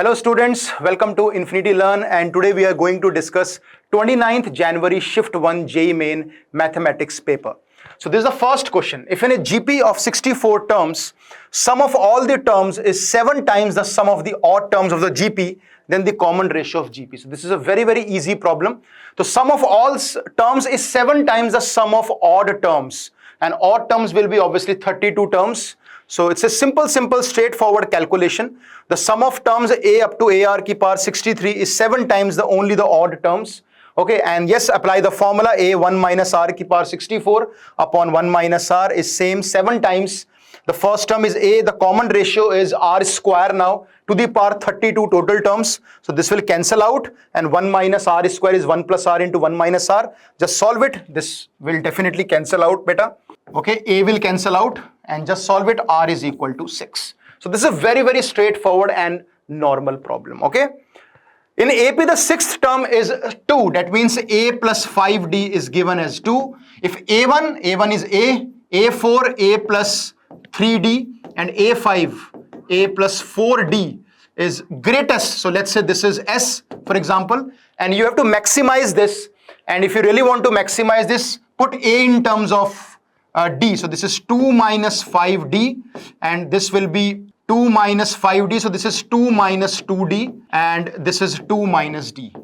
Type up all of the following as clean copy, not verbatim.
Hello students, welcome to Infinity Learn, and today we are going to discuss 29th January Shift 1 JEE Main Mathematics paper. So this is the first question. If in a GP of 64 terms, sum of all the terms is 7 times the sum of the odd terms of the GP, then the common ratio of GP. So this is a very easy problem. The sum of all terms is 7 times the sum of odd terms, and odd terms will be obviously 32 terms. So it's a simple, straightforward calculation. The sum of terms a up to AR ki power 63 is 7 times only the odd terms. Okay, and yes, apply the formula a 1 minus r ki power 64 upon 1 minus r is same 7 times. The first term is a, the common ratio is r square now to the power 32 total terms. So this will cancel out, and 1 minus r square is 1 plus r into 1 minus r. Just solve it. This will definitely cancel out beta. Okay, a will cancel out and just solve it. R is equal to 6. So this is a very straightforward and normal problem. Okay. In AP, the sixth term is 2. That means a plus 5d is given as 2. If A1 is a, A4, a plus 3d, and A5, a plus 4d is greatest. So let's say this is S, for example, and you have to maximize this. And if you really want to maximize this, put a in terms of d. So this is 2 minus 5d, and this will be 2 minus 5d. So this is 2 minus 2d, and this is 2 minus d.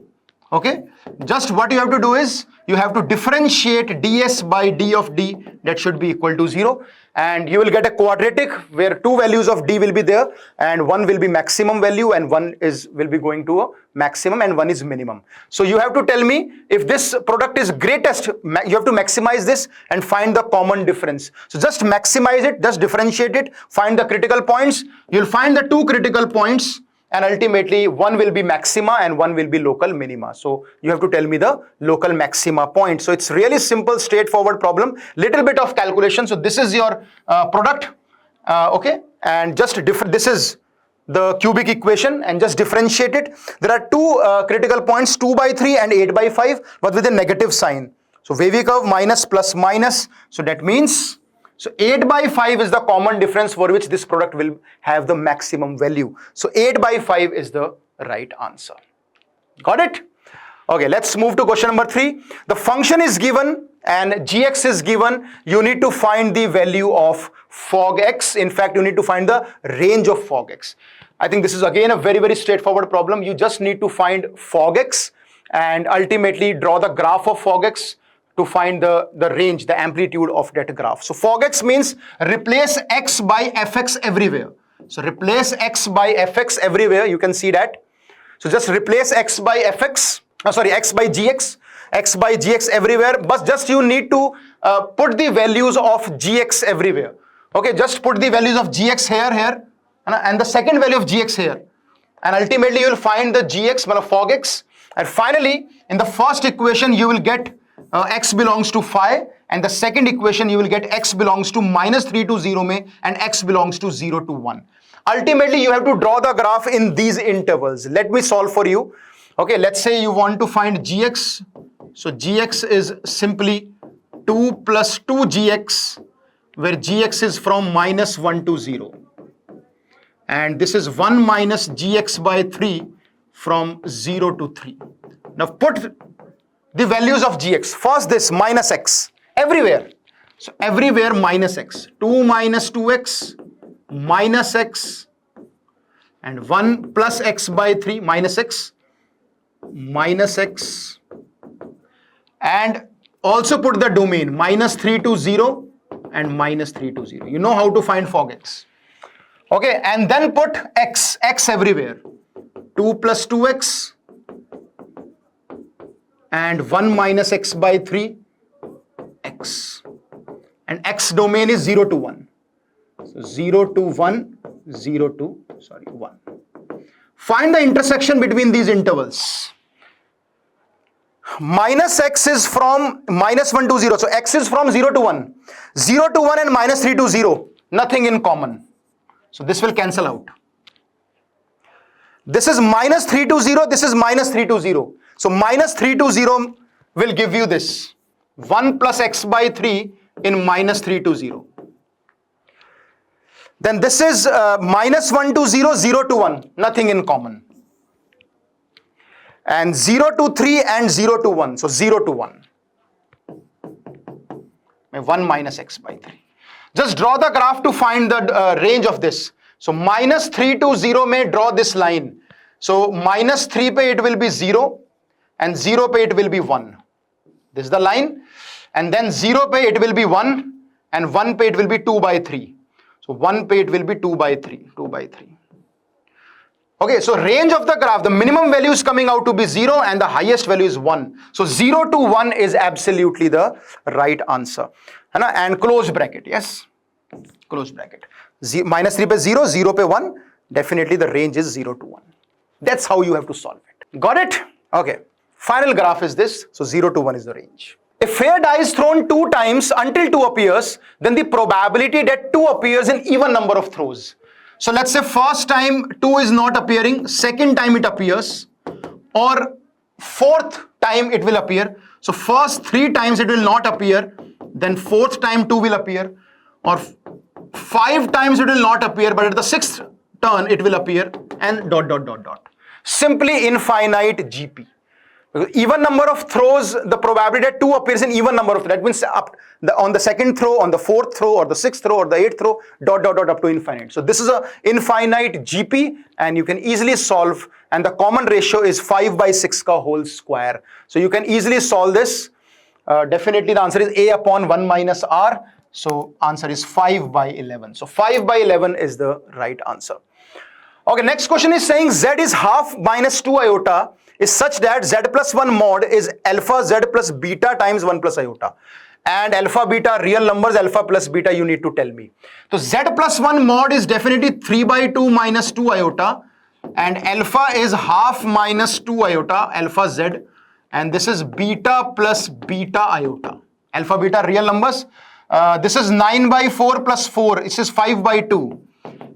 Okay, just what you have to do is you have to differentiate ds by d of d. That should be equal to 0, and you will get a quadratic where 2 values of d will be there, and one will be maximum value and one will be going to a maximum and one is minimum. So you have to tell me if this product is greatest. You have to maximize this and find the common difference. So just maximize it, just differentiate it, find the critical points. You'll find the 2 critical points, and ultimately one will be maxima and one will be local minima. So you have to tell me the local maxima point. So it's really simple, straightforward problem, little bit of calculation. So this is your product, okay, and just this is the cubic equation, and just differentiate it. There are 2 critical points, 2 by 3 and 8 by 5, but with a negative sign. So wavy curve minus plus minus. So that means, so 8 by 5 is the common difference for which this product will have the maximum value. So 8 by 5 is the right answer. Got it? Okay, let's move to question number 3. The function is given and gx is given. You need to find the value of fog x. In fact, you need to find the range of fog x. I think this is again a very straightforward problem. You just need to find fog x and ultimately draw the graph of fog x to find the range, the amplitude of that graph. So fog x means replace x by fx everywhere. So replace x by fx everywhere. You can see that. So just replace x by fx, x by gx everywhere. But just you need to put the values of gx everywhere. Okay, just put the values of gx here, and the second value of gx here. And ultimately you will find the gx, fog x. And finally, in the first equation, you will get x belongs to phi, and the second equation you will get x belongs to minus 3 to 0 mein, and x belongs to 0 to 1. Ultimately you have to draw the graph in these intervals. Let me solve for you. Okay, let's say you want to find gx. So gx is simply 2 plus 2 gx, where gx is from minus 1 to 0, and this is 1 minus gx by 3 from 0 to 3. Now put the values of gx. First this minus x everywhere. So everywhere minus x. 2 minus 2x minus x, and 1 plus x by 3 minus x, and also put the domain minus 3 to 0 and minus 3 to 0. You know how to find fog x. Okay, and then put x everywhere. 2 plus 2x and 1 minus x by 3 x, and x domain is 0 to 1. So 0 to 1, 1. Find the intersection between these intervals. Minus x is from minus 1 to 0. So x is from 0 to 1. 0 to 1 and minus 3 to 0. Nothing in common. So this will cancel out. This is minus 3 to 0. This is minus 3 to 0. So minus 3 to 0 will give you this. 1 plus x by 3 in minus 3 to 0. Then this is minus 1 to 0, 0 to 1, nothing in common. and 0 to 3 and 0 to 1. So 0 to 1. 1 minus x by 3. Just draw the graph to find the range of this. So minus 3 to 0 may draw this line. So minus 3 pe it will be 0 and 0 pe it will be 1. This is the line. And then 0 pe it will be 1 and 1 pe it will be 2 by 3. So 1 pe it will be 2 by 3. 2 by 3. Okay, so range of the graph, the minimum value is coming out to be 0 and the highest value is 1. So 0 to 1 is absolutely the right answer. And close bracket, yes, close bracket. Minus 3 pe 0, 0 pe 1, definitely the range is 0 to 1. That's how you have to solve it. Got it? Okay, final graph is this. So 0 to 1 is the range. If fair die is thrown 2 times until 2 appears, then the probability that 2 appears in even number of throws. So let's say first time 2 is not appearing, second time it appears, or fourth time it will appear. So first 3 times it will not appear, then fourth time 2 will appear, or 5 times it will not appear, but at the 6th turn it will appear, and dot dot dot dot. Simply infinite GP. Even number of throws, the probability that 2 appears in even number of, that means on the second throw, on the fourth throw, or the 6th throw, or the 8th throw, dot dot dot up to infinite. So this is a infinite GP, and you can easily solve, and the common ratio is 5 by 6 ka whole square. So you can easily solve this. Definitely the answer is A upon 1 minus R. So answer is 5 by 11. So 5 by 11 is the right answer. Okay, next question is saying Z is half minus 2 iota is such that Z plus 1 mod is alpha Z plus beta times 1 plus iota. And alpha beta real numbers, alpha plus beta you need to tell me. So Z plus 1 mod is definitely 3 by 2 minus 2 iota, and alpha is half minus 2 iota, alpha Z, and this is beta plus beta iota. Alpha beta real numbers. This is 9 by 4 plus 4, this is 5 by 2.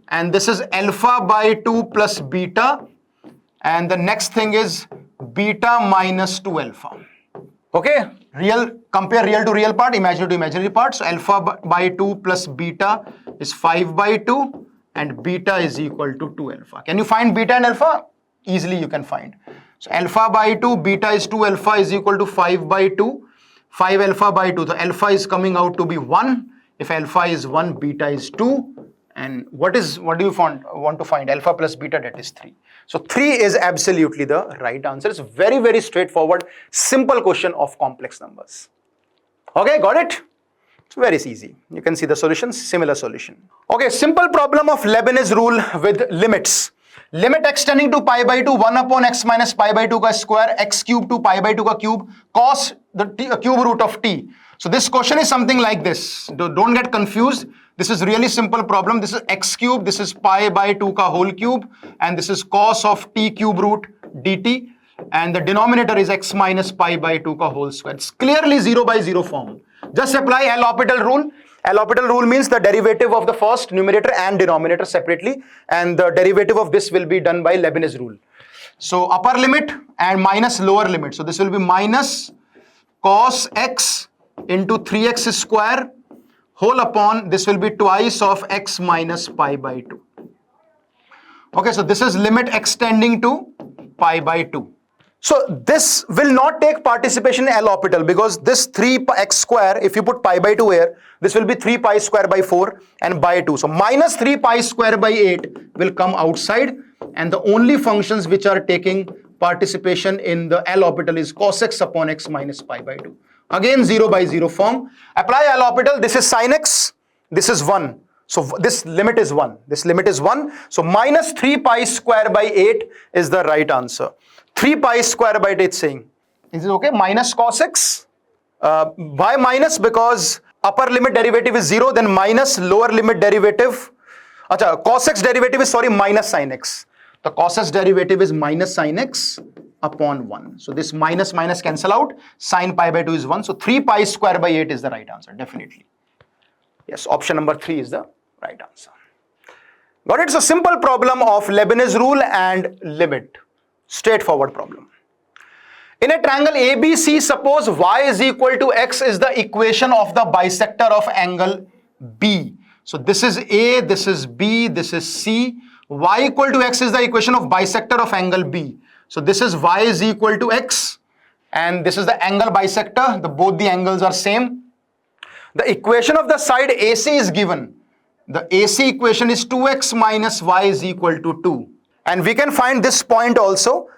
And this is alpha by 2 plus beta. And the next thing is beta minus 2 alpha. Okay, compare real to real part, imaginary to imaginary part. So alpha by 2 plus beta is 5 by 2, and beta is equal to 2 alpha. Can you find beta and alpha? Easily you can find. So alpha by 2, beta is 2 alpha is equal to 5 by 2. 5 alpha by 2, the alpha is coming out to be 1. If alpha is 1, beta is 2. And what do you want to find? Alpha plus beta, that is 3. So 3 is absolutely the right answer. It's very, very straightforward, simple question of complex numbers. Okay, got it? It's very easy. You can see the solutions, similar solution. Okay, simple problem of Leibniz rule with limits. Limit x tending to pi by 2, 1 upon x minus pi by 2 ka square, x cube to pi by 2 ka cube, cos the cube root of t. So this question is something like this. Don't get confused. This is really simple problem. This is x cube, this is pi by 2 ka whole cube, and this is cos of t cube root dt, and the denominator is x minus pi by 2 ka whole square. It's clearly 0 by 0 form. Just apply L'Hopital rule. L'Hopital rule means the derivative of the first numerator and denominator separately, and the derivative of this will be done by Leibniz rule. So upper limit and minus lower limit. So this will be minus cos x into 3x square whole upon, this will be twice of x minus pi by 2. Okay, so this is limit x tending to pi by 2. So this will not take participation in L'Hopital, because this 3x square, if you put pi by 2 here, this will be 3 pi square by 4 and by 2. So minus 3 pi square by 8 will come outside, and the only functions which are taking participation in the L'Hopital is cos x upon x minus pi by 2. Again 0 by 0 form. Apply L'Hopital. This is sin x, this is 1. So this limit is 1. This limit is 1. So minus 3 pi square by 8 is the right answer. 3 pi square by 8 it's saying. Is it okay? Minus cos x. Why minus? Because upper limit derivative is 0, then minus lower limit derivative. Cos x derivative is, minus sin x. The cos x derivative is minus sin x upon 1. So this minus minus cancel out. Sin pi by 2 is 1. So 3 pi square by 8 is the right answer, definitely. Yes, option number 3 is the right answer. Got it? So simple problem of Leibniz rule and limit. Straightforward problem. In a triangle ABC, suppose y is equal to x is the equation of the bisector of angle B. So this is A, this is B, this is C. Y equal to x is the equation of bisector of angle B. So this is y is equal to x, and this is the angle bisector. Both the angles are same. The equation of the side AC is given. The AC equation is 2x minus y is equal to 2. And we can find this point also.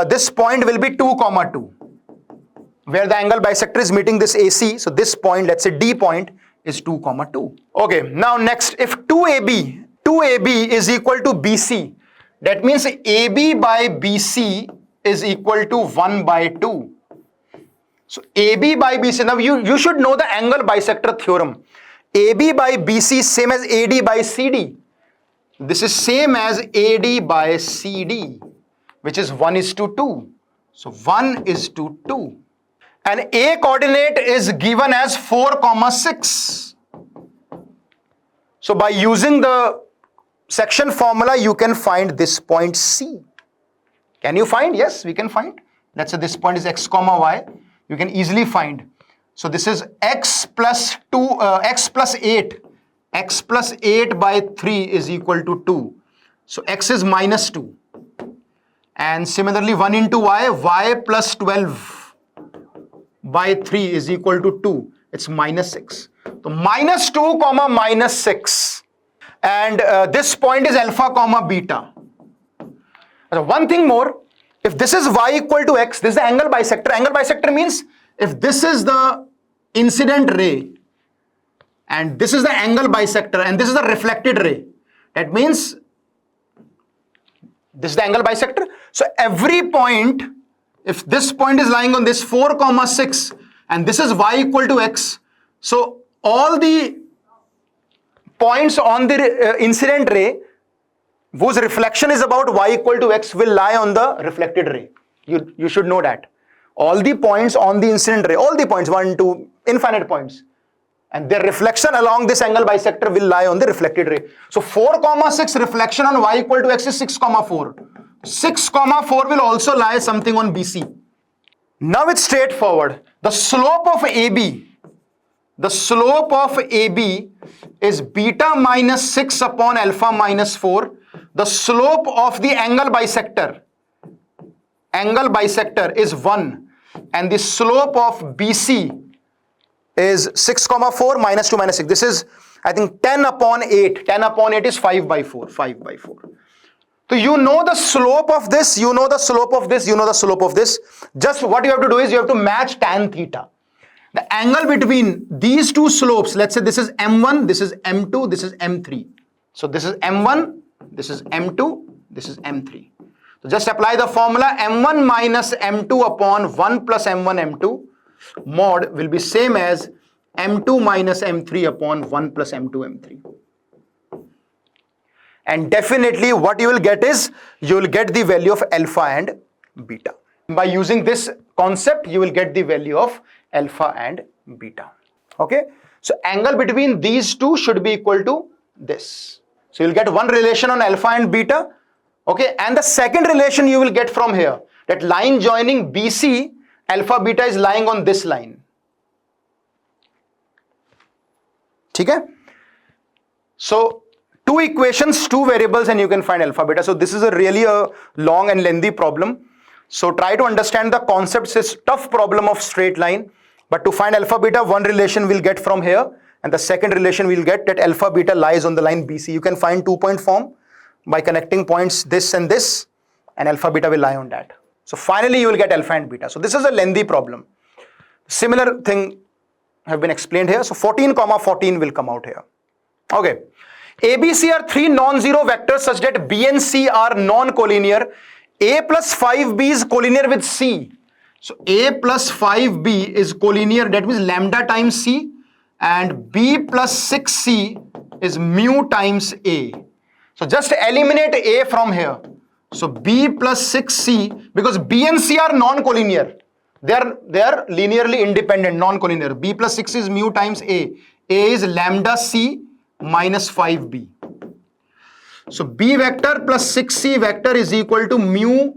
This point will be 2, 2, where the angle bisector is meeting this AC. So this point, let's say D point, is 2, 2. Okay, now next, if 2AB is equal to BC, that means AB by BC is equal to 1 by 2. So AB by BC, now you should know the angle bisector theorem. AB by BC is same as AD by CD. This is same as AD by CD, which is 1:2. So 1:2. And A coordinate is given as 4, 6. So by using the section formula, you can find this point C. Can you find? Yes, we can find. Let's say this point is x, y. You can easily find. So this is x plus 8. X plus 8 by 3 is equal to 2. So x is -2. And similarly 1 into y plus 12 by 3 is equal to 2. It's -6. So -2, -6. And this point is alpha, beta. One thing more, if this is y equal to x, this is the angle bisector. Angle bisector means if this is the incident ray and this is the angle bisector and this is the reflected ray, that means this is the angle bisector. So every point, if this point is lying on this 4, 6 and this is y equal to x, so all the points on the incident ray whose reflection is about y equal to x will lie on the reflected ray. You should know that. All the points on the incident ray, all the points, 1, 2, infinite points, and their reflection along this angle bisector will lie on the reflected ray. So 4, 6 reflection on y equal to x is 6, 4. 6, 4 will also lie something on BC. Now it's straightforward. The slope of AB is beta -6 upon alpha -4. The slope of the angle bisector is 1, and the slope of BC is 6, 4 -2 -6. This is, I think, 10 upon 8. 10 upon 8 is 5 by 4. 5 by 4. So you know the slope of this, you know the slope of this, you know the slope of this. Just what you have to do is you have to match tan theta. The angle between these two slopes, let's say this is M1, this is M2, this is M3. So this is M1, this is M2, this is M3. So just apply the formula M1 minus M2 upon 1 plus M1 M2 mod will be same as M2 minus M3 upon 1 plus M2 M3. And definitely what you will get is, you will get the value of alpha and beta. By using this concept, you will get the value of alpha and beta. Okay. So angle between these two should be equal to this. So you'll get one relation on alpha and beta. Okay. And the second relation you will get from here, that line joining BC, alpha beta is lying on this line. Okay. So two equations, two variables, and you can find alpha beta. So this is really a long and lengthy problem. So try to understand the concepts. It's tough problem of straight line, but to find alpha beta, one relation we'll get from here, and the second relation we'll get that alpha beta lies on the line BC. You can find 2-point form by connecting points this and this, and alpha beta will lie on that. So finally you will get alpha and beta. So this is a lengthy problem. Similar thing have been explained here. So 14, 14 will come out here. Okay. ABC are three non-zero vectors such that B and C are non-collinear. A plus 5B is collinear with C. So A plus 5B is collinear, that means lambda times C, and B plus 6C is mu times A. So just eliminate A from here. So B plus 6C, because B and C are non-collinear. They are linearly independent, non-collinear. B plus 6 is mu times A. A is lambda C minus 5B. So B vector plus 6C vector is equal to mu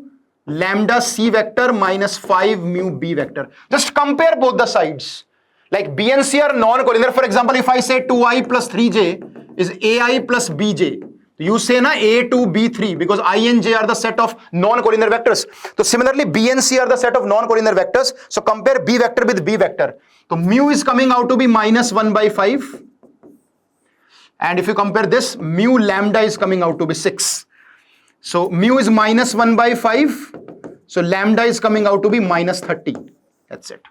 lambda C vector minus 5 mu B vector. Just compare both the sides. Like B and C are non-collinear. For example, if I say 2i plus 3j is AI plus bj, You say na A2, B3 because I and J are the set of non-collinear vectors. So similarly, B and C are the set of non-collinear vectors. So compare B vector with B vector. So mu is coming out to be minus 1 by 5. And if you compare this, mu lambda is coming out to be 6. So mu is minus 1 by 5. So lambda is coming out to be minus 30. That's it.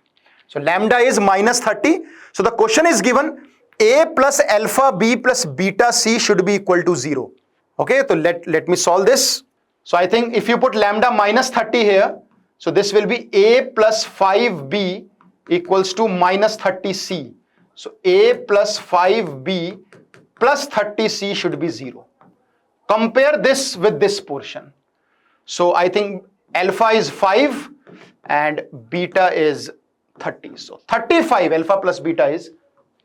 So lambda is minus 30. So the question is given, A plus alpha B plus beta C should be equal to 0. Okay, so let me solve this. So I think if you put lambda minus 30 here, so this will be A plus 5B equals to minus 30C. So A plus 5B plus 30C should be 0. Compare this with this portion. So I think alpha is 5 and beta is 30. So 35, alpha plus beta is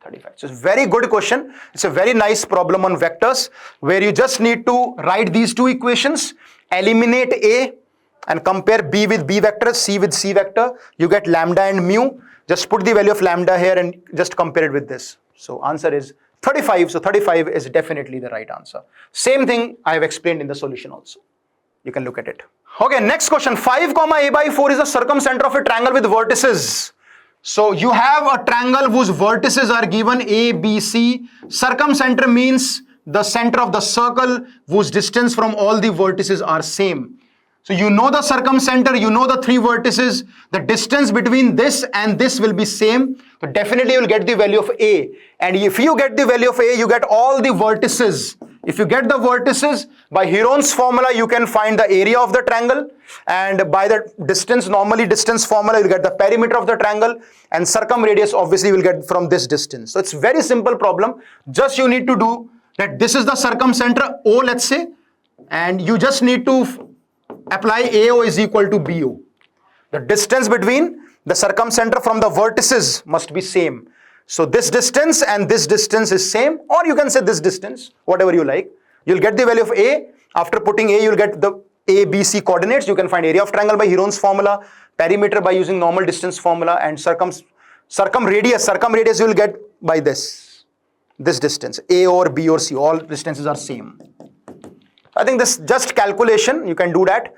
35. So it's a very good question. It's a very nice problem on vectors where you just need to write these two equations, eliminate A and compare B with B vector, C with C vector. You get lambda and mu. Just put the value of lambda here and just compare it with this. So answer is 35. So 35 is definitely the right answer. Same thing I have explained in the solution also. You can look at it. Okay, next question. 5 comma A by 4 is the circumcenter of a triangle with vertices. So you have a triangle whose vertices are given A, B, C. Circumcenter means the center of the circle whose distance from all the vertices are same. So you know the circumcenter, you know the three vertices. The distance between this and this will be same. So definitely you will get the value of A. And if you get the value of A, you get all the vertices. If you get the vertices, by Heron's formula, you can find the area of the triangle. And by the distance, normally distance formula, you get the perimeter of the triangle. And circumradius, obviously, you will get from this distance. So it's very simple problem. Just you need to do that this is the circumcenter O, let's say. And you just need to apply AO is equal to BO. The distance between the circumcenter from the vertices must be same. So this distance and this distance is same, or you can say this distance, whatever you like. You'll get the value of A. After putting A, you'll get the A, B, C coordinates. You can find area of triangle by Heron's formula, perimeter by using normal distance formula, and circumradius you will get by this distance, A or B or C, all distances are same. I think this just calculation, you can do that.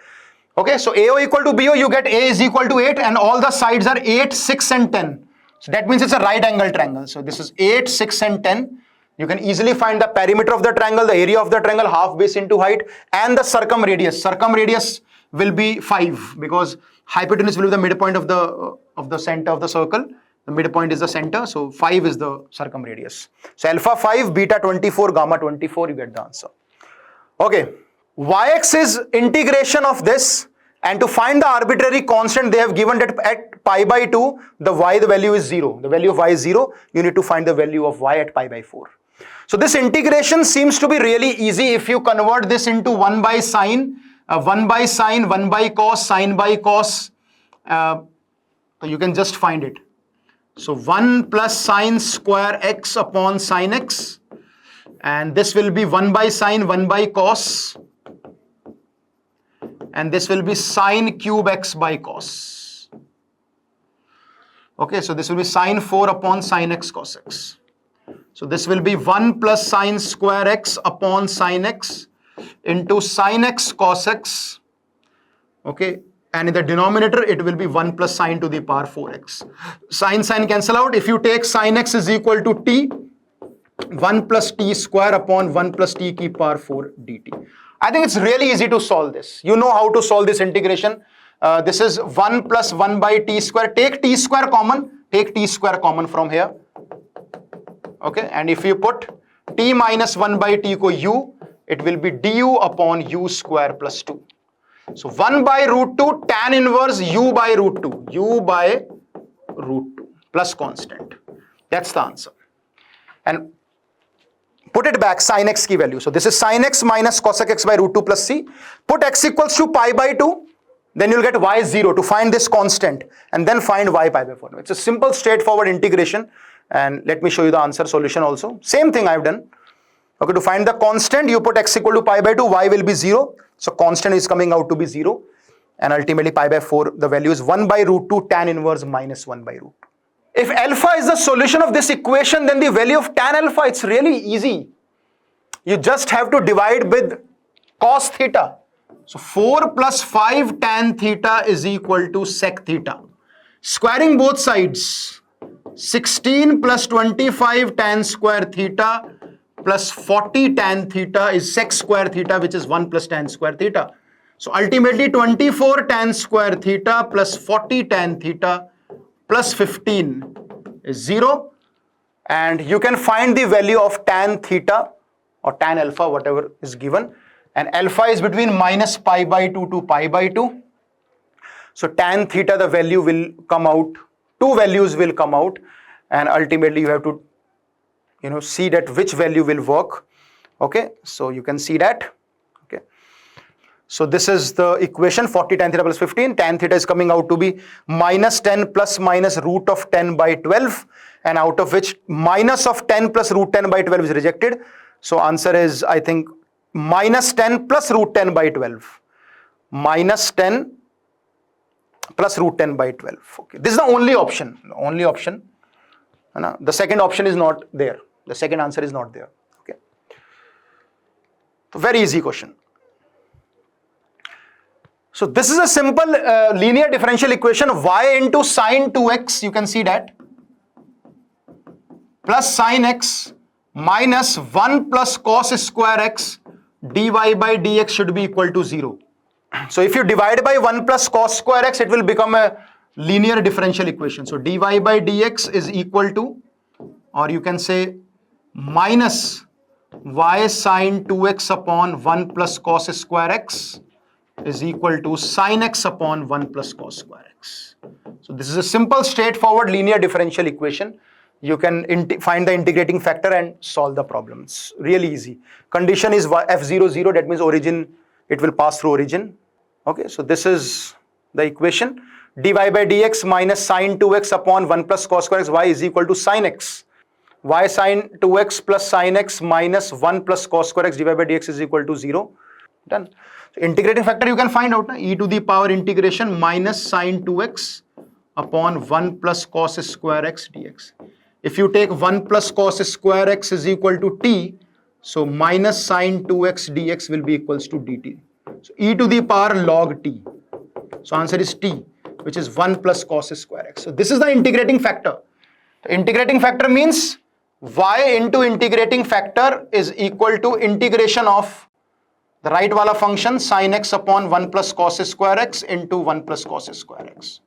Okay, so AO equal to BO, you get A is equal to 8 and all the sides are 8, 6 and 10. So that means it's a right angle triangle. So this is 8, 6 and 10. You can easily find the perimeter of the triangle, the area of the triangle, half base into height, and the circumradius. Circumradius will be 5 because hypotenuse will be the midpoint of the center of the circle. The midpoint is the center, so 5 is the circumradius. So alpha 5, beta 24, gamma 24, you get the answer. Okay, yx is integration of this, and to find the arbitrary constant they have given that at pi by 2, the value is 0. The value of y is 0. You need to find the value of y at pi by 4. So this integration seems to be really easy if you convert this into 1 by sine, 1 by sine, 1 by cos, sine by cos. So you can just find it. So 1 plus sine square x upon sine x. And this will be 1 by sine, 1 by cos. And this will be sine cube x by cos. Okay, so this will be sine 4 upon sine x cos x. So this will be 1 plus sine square x upon sine x into sine x cos x. Okay, and in the denominator it will be 1 plus sine to the power 4x. Sine cancel out. If you take sine x is equal to t, 1 plus t square upon 1 plus t ki power 4 dt. I think it's really easy to solve this. You know how to solve this integration. This is 1 plus 1 by t square. Take t square common. Take t square common from here. Okay, and if you put t minus 1 by t ko u, it will be du upon u square plus 2. So 1 by root 2 tan inverse u by root 2. U by root 2 plus constant. That's the answer. And put it back, sin x ki value. So this is sin x minus cosec x by root 2 plus c. Put x equals to pi by 2. Then you'll get y 0 to find this constant. And then find y pi by 4. It's a simple straightforward integration. And let me show you the answer solution also. Same thing I've done. Okay, to find the constant, you put x equal to pi by 2, y will be 0. So constant is coming out to be 0. And ultimately pi by 4, the value is 1 by root 2 tan inverse minus 1 by root 2. If alpha is the solution of this equation, then the value of tan alpha, it's really easy. You just have to divide with cos theta. So 4 plus 5 tan theta is equal to sec theta. Squaring both sides, 16 plus 25 tan square theta plus 40 tan theta is sec square theta, which is 1 plus tan square theta. So ultimately 24 tan square theta plus 40 tan theta plus 15 is 0. And you can find the value of tan theta or tan alpha, whatever is given. And alpha is between minus pi by 2 to pi by 2. So tan theta, the value will come out, two values will come out, and ultimately you have to, see that which value will work. Okay, so you can see that. Okay, so this is the equation, 40 tan theta plus 15. Tan theta is coming out to be minus 10 plus minus root of 10 by 12, and out of which minus of 10 plus root 10 by 12 is rejected. So answer is, I think, minus 10 plus root 10 by 12. Minus 10 plus root 10 by 12. Okay, this is the only option. The only option. The second option is not there. The second answer is not there. Okay. So very easy question. So this is a simple linear differential equation. Y into sine 2x, you can see that, plus sine x minus 1 plus cos square x dy by dx should be equal to 0. So if you divide by 1 plus cos square x, it will become a linear differential equation. So dy by dx is equal to, or you can say, minus y sine 2x upon 1 plus cos square x is equal to sine x upon 1 plus cos square x. So this is a simple, straightforward linear differential equation. You can find the integrating factor and solve the problem. It's really easy. Condition is f0, 0. That means origin, it will pass through origin. Okay, so this is the equation. Dy by dx minus sine 2x upon 1 plus cos square x, y is equal to sine x. Y sine 2x plus sine x minus 1 plus cos square x dy by dx is equal to 0. Done. So integrating factor you can find out. E to the power integration minus sine 2x upon 1 plus cos square x dx. If you take 1 plus cos square x is equal to t, so minus sine 2x dx will be equals to dt. So e to the power log t. So answer is t, which is 1 plus cos square x. So this is the integrating factor. The integrating factor means y into integrating factor is equal to integration of the right wala function sin x upon 1 plus cos square x into 1 plus cos square x.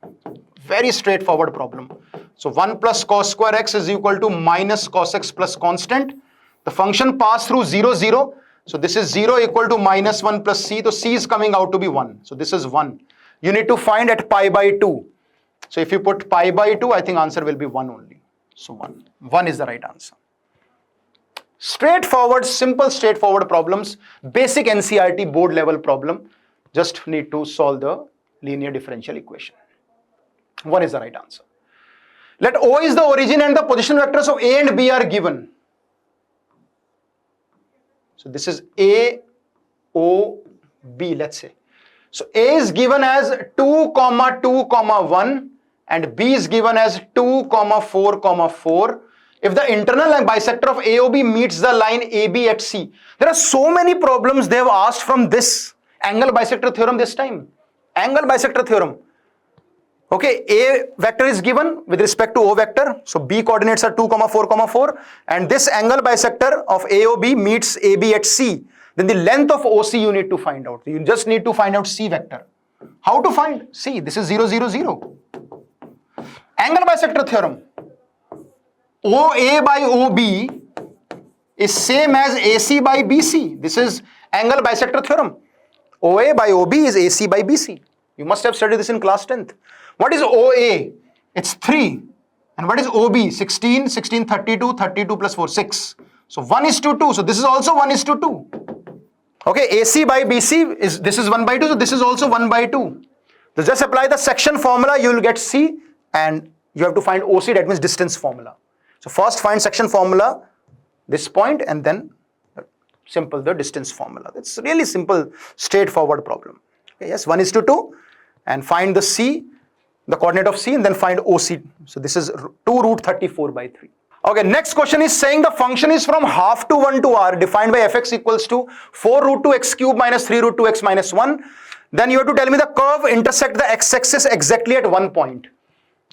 Very straightforward problem. So 1 plus cos square x is equal to minus cos x plus constant. The function passed through 0, 0. So this is 0 equal to minus 1 plus c. So c is coming out to be 1. So this is 1. You need to find at pi by 2. So if you put pi by 2, I think answer will be 1 only. So 1. 1 is the right answer. Straightforward, simple, straightforward problems. Basic NCERT board level problem. Just need to solve the linear differential equation. 1 is the right answer. Let O is the origin and the position vectors of A and B are given. So this is A, O, B, let's say. So A is given as 2, 2, 1 and B is given as 2, 4, 4. If the internal bisector of AOB meets the line AB at C, there are so many problems they have asked from this angle bisector theorem this time. Angle bisector theorem. Okay, A vector is given with respect to O vector. So B coordinates are 2, 4, 4. And this angle bisector of AOB meets AB at C. Then the length of OC you need to find out. You just need to find out C vector. How to find C? This is 0, 0, 0. Angle bisector theorem. OA by OB is same as AC by BC. This is angle bisector theorem. OA by OB is AC by BC. You must have studied this in class 10th. What is OA? It's 3. And what is OB? 16, 16, 32, 32 plus 4, 6. So 1 is to 2. So this is also 1 is to 2. Okay, AC by BC is, this is 1 by 2. So this is also 1 by 2. So just apply the section formula, you will get C, and you have to find OC, that means distance formula. So first find section formula, this point, and then simple the distance formula. It's really simple, straightforward problem. Okay, yes, 1 is to 2, and find the C, the coordinate of C, and then find OC. So this is 2 root 34 by 3. Okay, next question is saying the function is from half to 1 to r defined by fx equals to 4 root 2 x cube minus 3 root 2 x minus 1. Then you have to tell me the curve intersect the x-axis exactly at one point.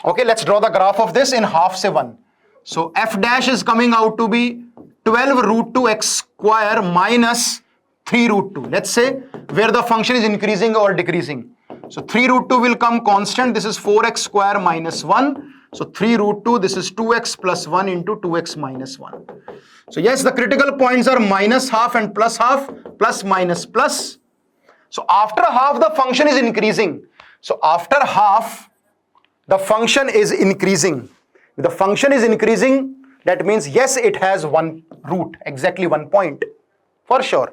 Okay, let's draw the graph of this in half say 1. So f dash is coming out to be 12 root 2 x square minus 3 root 2. Let's say where the function is increasing or decreasing. So 3 root 2 will come constant. This is 4x square minus 1. So 3 root 2, this is 2x plus 1 into 2x minus 1. So yes, the critical points are minus half and plus half, plus minus plus. So after half, the function is increasing. So after half, the function is increasing. If the function is increasing, that means yes, it has one root, exactly 1 point, for sure.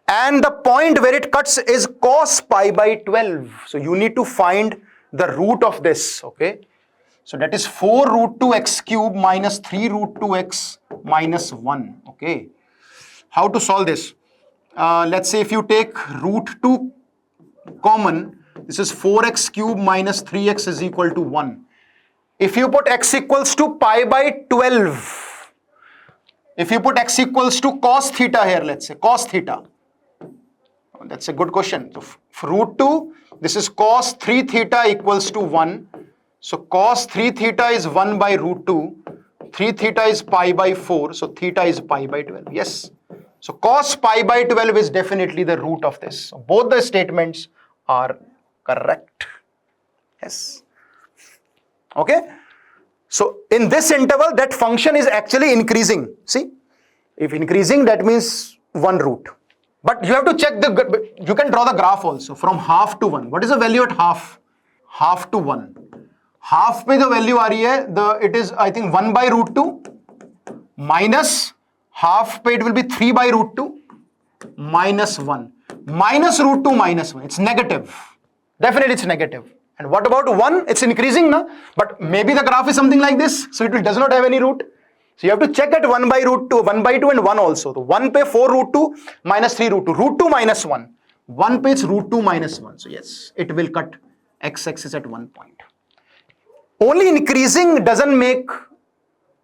And the point where it cuts is cos pi by 12. So you need to find the root of this, okay? So that is 4 root 2 x cube minus 3 root 2 x minus 1, okay? How to solve this? Let's say if you take root 2 common, this is 4x cube minus 3x is equal to 1. If you put x equals to pi by 12, if you put x equals to cos theta here, let's say cos theta, that's a good question. So for root 2, this is cos 3 theta equals to 1. So cos 3 theta is 1 by root 2. 3 theta is pi by 4. So theta is pi by 12. Yes. So cos pi by 12 is definitely the root of this. So both the statements are correct. Yes. Okay. So in this interval, that function is actually increasing. See, if increasing, that means one root. But you have to check you can draw the graph also from half to 1. What is the value at half? Half to 1. Half में the value आ रही है, it is I think 1 by root 2 minus half पे it will be 3 by root 2 minus 1 minus root 2 minus 1. It's negative. Definitely it's negative. And what about 1? It's increasing now, but maybe the graph is something like this, so it does not have any root. So you have to check at 1 by root 2, 1 by 2 and 1 also. So 1 पे 4 root 2 minus 3 root 2, root 2 minus 1. 1 पे it's root 2 minus 1. So yes, it will cut x-axis at one point. Only increasing doesn't make,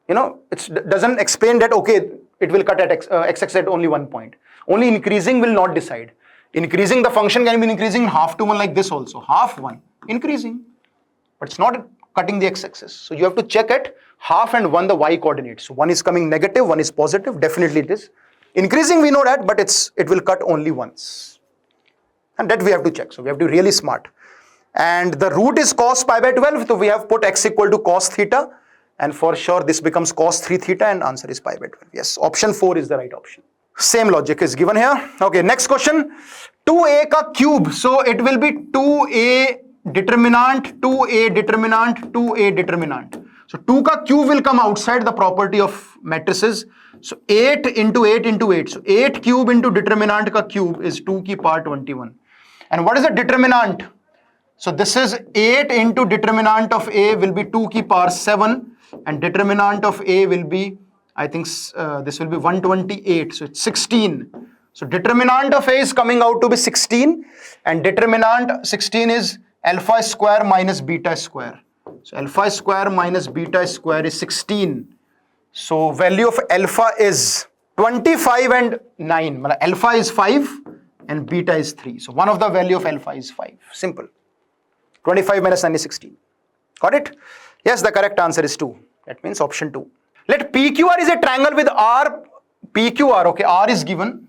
it doesn't explain that, okay, it will cut at x-axis at only 1 point. Only increasing will not decide. Increasing, the function can be increasing half to 1 like this also. Half 1, increasing. But it's not cutting the x-axis. So you have to check at half and 1 the y coordinates. 1 is coming negative, 1 is positive. Definitely it is. Increasing we know that, but it will cut only once. And that we have to check. So we have to be really smart. And the root is cos pi by 12, so we have put x equal to cos theta, and for sure this becomes cos 3 theta and answer is pi by 12. Yes, option 4 is the right option. Same logic is given here. Okay, next question. 2a ka cube, so it will be 2a determinant, 2a determinant, 2a determinant. So 2 ka cube will come outside the property of matrices. So 8 into 8 into 8. So 8 cube into determinant ka cube is 2 ki power 21. And what is the determinant? So this is 8 into determinant of A will be 2 ki power 7 and determinant of A will be, I think this will be 128. So it's 16. So determinant of A is coming out to be 16 and determinant 16 is alpha square minus beta square. So alpha square minus beta square is 16. So value of alpha is 25 and 9. Alpha is 5 and beta is 3. So one of the value of alpha is 5. Simple. 25 minus 9 is 16. Got it? Yes, the correct answer is 2. That means option 2. Let PQR is a triangle with R. PQR, okay, R is given.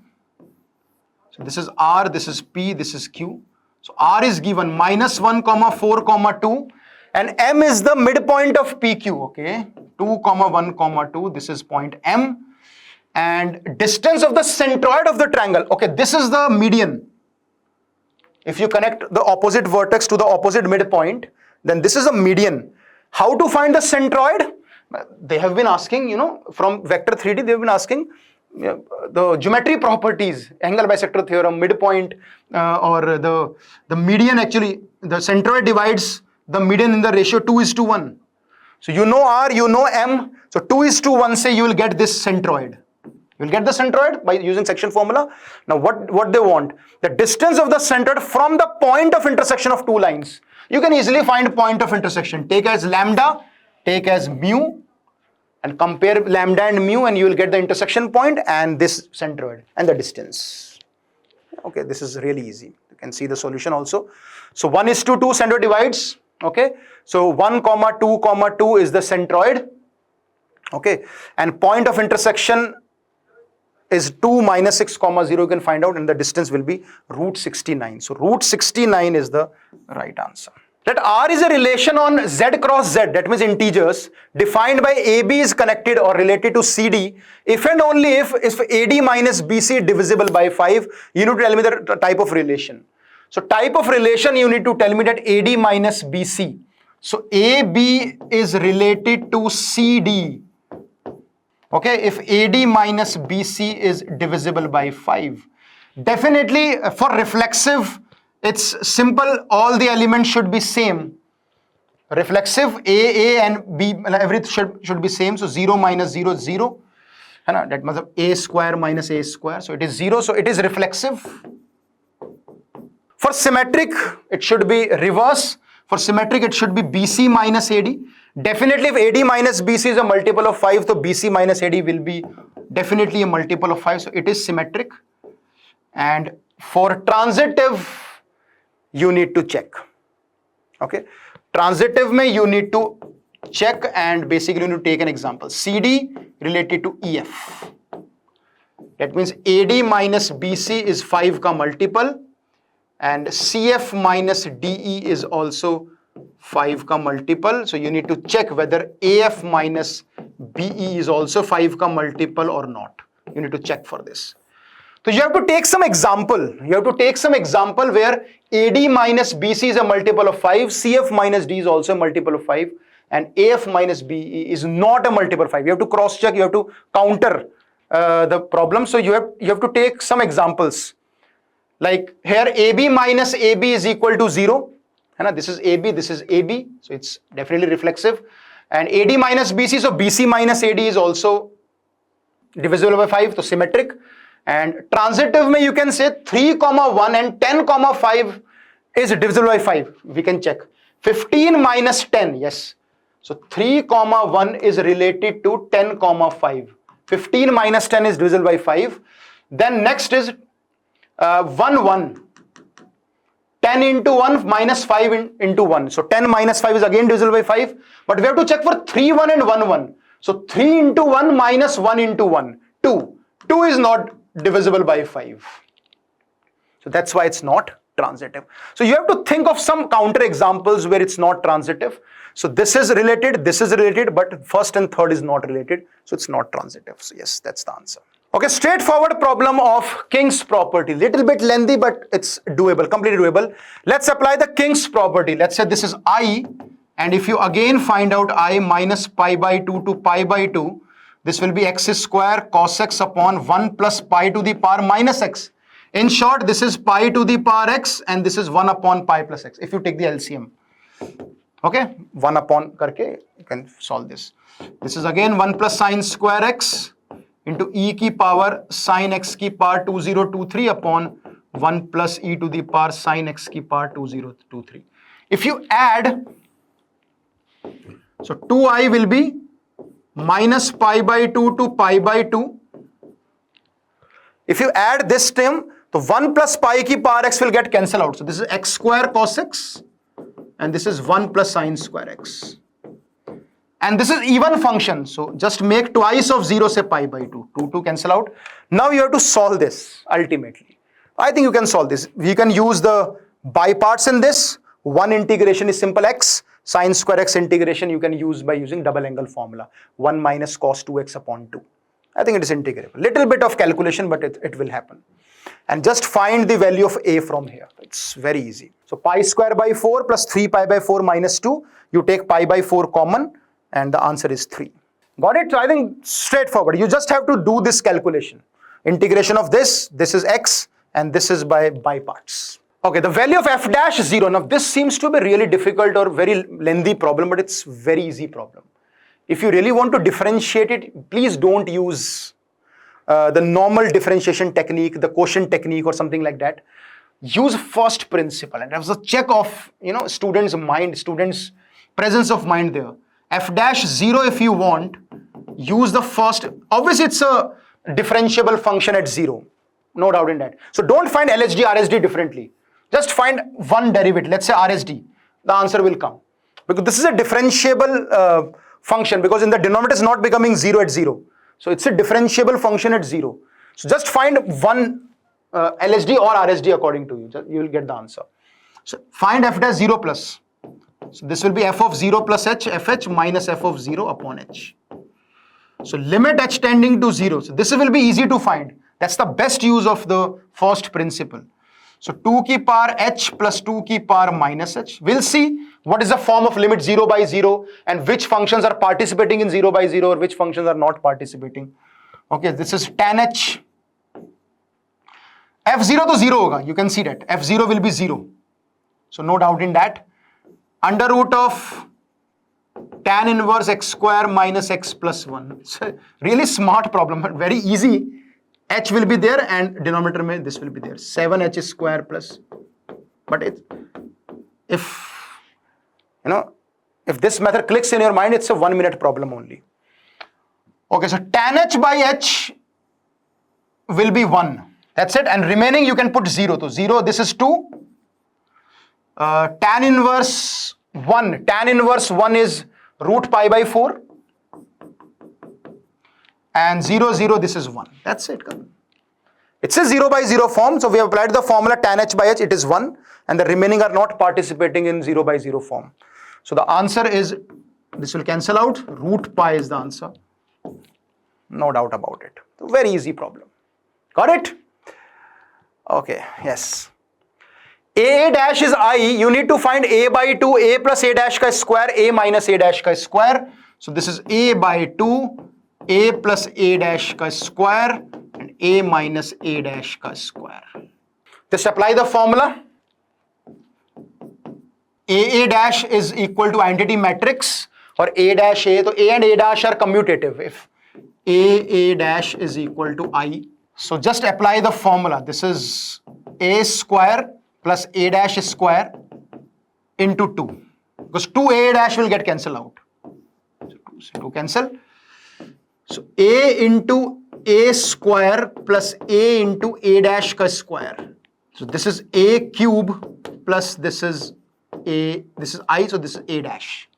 So this is R, this is P, this is Q. So R is given minus 1, 4, 2. And M is the midpoint of PQ, okay. 2, 1, 2. This is point M. And distance of the centroid of the triangle. Okay, this is the median. If you connect the opposite vertex to the opposite midpoint, then this is a median. How to find the centroid? They have been asking, from vector 3D, they have been asking the geometry properties, angle bisector theorem, midpoint, or the median actually, the centroid divides the median in the ratio 2:1. So you know R, you know M, so 2:1 say you will get this centroid. You will get the centroid by using section formula. Now what they want? The distance of the centroid from the point of intersection of two lines. You can easily find point of intersection. Take as lambda, take as mu. and compare lambda and mu, and you will get the intersection point and this centroid and the distance. Okay, this is really easy. You can see the solution also. So 1:2 centroid divides. Okay, so 1, 2, 2 is the centroid. Okay, and point of intersection is 2 minus 6, 0. You can find out, and the distance will be root 69. So root 69 is the right answer. That R is a relation on Z cross Z, that means integers, defined by AB is connected or related to CD, if and only if AD minus BC divisible by 5. You need to tell me the type of relation. So type of relation, you need to tell me that AD minus BC. So AB is related to CD. Okay, if AD minus BC is divisible by 5. Definitely for reflexive, it's simple, all the elements should be same. Reflexive, A and B, everything should be same. So 0 minus 0 is 0. That means A square minus A square. So it is 0. So it is reflexive. For symmetric, it should be reverse. For symmetric, it should be BC minus AD. Definitely if AD minus BC is a multiple of 5, so BC minus AD will be definitely a multiple of 5. So it is symmetric. And for transitive, you need to check. Okay, transitive mein you need to check, and basically you need to take an example. CD related to EF. That means AD minus BC is 5 ka multiple, and CF minus DE is also 5 ka multiple. So you need to check whether AF minus BE is also 5 ka multiple or not. You need to check for this. So you have to take some example. You have to take some example where AD minus BC is a multiple of 5, CF minus D is also a multiple of 5, and AF minus BE is not a multiple of 5. You have to cross check, you have to counter the problem. So you have to take some examples. Like here AB minus AB is equal to 0. This is AB, this is AB. So it's definitely reflexive. And AD minus BC, so BC minus AD is also divisible by 5, so symmetric. And transitive mein you can say 3, 1 and 10, 5 is divisible by 5. We can check. 15 minus 10, yes. So 3, 1 is related to 10, 5. 15 minus 10 is divisible by 5. Then next is 1, 1. 10 into 1 minus 5 into 1. So 10 minus 5 is again divisible by 5. But we have to check for 3, 1 and 1, 1. So 3 into 1 minus 1 into 1. 2. 2 is not divisible by 5. So that's why it's not transitive. So you have to think of some counter examples where it's not transitive. So this is related, but first and third is not related. So it's not transitive. So yes, that's the answer. Okay, straightforward problem of King's property. Little bit lengthy, but it's doable, completely doable. Let's apply the King's property. Let's say this is I, and if you again find out I minus pi by 2 to pi by 2, this will be x square cos x upon 1 plus pi to the power minus x. In short, this is pi to the power x, and this is 1 upon pi plus x. If you take the LCM. Okay, 1 upon karke, you can solve this. This is again 1 plus sine square x into e ki power sine x ki power 2023 upon 1 plus e to the power sine x ki power 2023. If you add, so 2i will be minus pi by 2 to pi by 2. If you add this term, so 1 plus pi ki power x will get cancelled out. So this is x square cos x, and this is 1 plus sine square x. And this is even function. So just make twice of 0, say pi by 2. 2 cancel out. Now you have to solve this ultimately. I think you can solve this. We can use the by parts in this. One integration is simple x. Sine square x integration you can use by using double angle formula. 1 minus cos 2x upon 2. I think it is integrable. Little bit of calculation, but it will happen. And just find the value of a from here. It's very easy. So pi square by 4 plus 3 pi by 4 minus 2. You take pi by 4 common, and the answer is 3. Got it? So I think straightforward. You just have to do this calculation. Integration of this is x, and this is by parts. Okay, the value of f dash 0. Now this seems to be really difficult or very lengthy problem, but it's very easy problem. If you really want to differentiate it, please don't use the normal differentiation technique, the quotient technique or something like that. Use first principle, and have a check of students' mind, students' presence of mind there. F dash 0 if you want, use the first, obviously it's a differentiable function at 0, no doubt in that. So don't find LHD, RSD differently. Just find one derivative, let's say RSD, the answer will come. Because this is a differentiable function, because in the denominator is not becoming 0 at 0. So it's a differentiable function at 0. So just find one LHD or RSD according to you, you will get the answer. So find f dash 0 plus. So this will be f of 0 plus h, fh minus f of 0 upon h. So limit h tending to 0. So this will be easy to find. That's the best use of the first principle. So 2 ki power h plus 2 ki power minus h. We'll see what is the form of limit 0 by 0 and which functions are participating in 0 by 0 or which functions are not participating. Okay, this is tan h. f0 to 0 hoga. You can see that. f0 will be 0. So no doubt in that. Under root of tan inverse x square minus x plus 1. It's a really smart problem, but very easy. H will be there and denominator mein this will be there. 7h square plus. But if this method clicks in your mind, it's a 1 minute problem only. Okay, so tan h by h will be 1. That's it. And remaining you can put 0. So 0, this is 2. Tan inverse 1. Tan inverse 1 is root pi by 4. And 0, 0, this is 1. That's it. It's a 0 by 0 form. So we have applied the formula tan h by h. It is 1. And the remaining are not participating in 0 by 0 form. So the answer is, this will cancel out. Root pi is the answer. No doubt about it. Very easy problem. Got it? Okay, yes. A dash is I. You need to find a by 2, a plus a dash ka square, a minus a dash ka square. So this is a by 2, a plus a dash ka square, and a minus a dash ka square. Just apply the formula. A dash is equal to identity matrix, or a dash a. So a and a dash are commutative. If a dash is equal to I. So just apply the formula. This is a square plus a dash square into 2. Because 2a dash will get cancelled out. So 2 cancel. So a into a square plus a into a dash ka square. So this is a cube plus this is a, this is I, so this is a dash.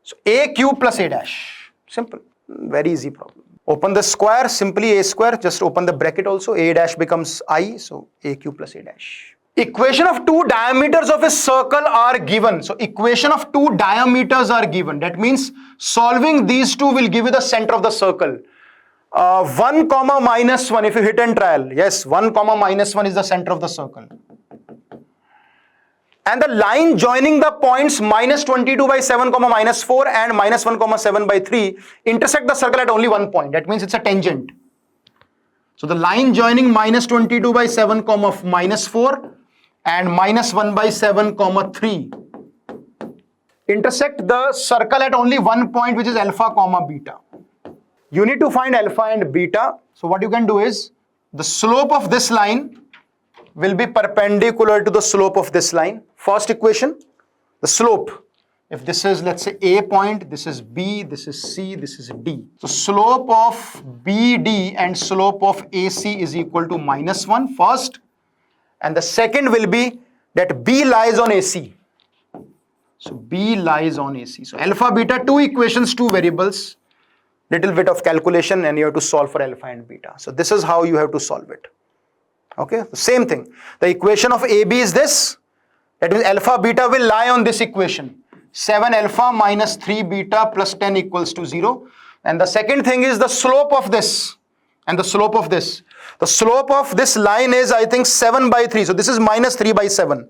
So a cube plus a dash. Simple. Very easy problem. Open the square, simply a square, just open the bracket also, a dash becomes I, so a cube plus a dash. Equation of two diameters of a circle are given. So equation of two diameters are given. That means solving these two will give you the center of the circle. 1 comma minus 1, if you hit and trial, yes, 1 comma minus 1 is the center of the circle. And the line joining the points minus 22 by 7 comma minus 4 and minus 1 comma 7 by 3 intersect the circle at only one point. That means it's a tangent. So the line joining minus 22 by 7 comma minus 4 and minus 1 by 7 comma 3 intersect the circle at only one point, which is alpha comma beta. You need to find alpha and beta. So what you can do is, the slope of this line will be perpendicular to the slope of this line. First equation, the slope. If this is, let's say, A point, this is B, this is C, this is D. So slope of BD and slope of AC is equal to minus 1 first. And the second will be that B lies on AC. So B lies on AC. So alpha, beta, two equations, two variables. Little bit of calculation and you have to solve for alpha and beta. So this is how you have to solve it. Okay, the same thing. The equation of AB is this. That means alpha beta will lie on this equation. 7 alpha minus 3 beta plus 10 equals to 0. And the second thing is the slope of this and the slope of this. The slope of this line is, I think, 7 by 3. So this is minus 3 by 7.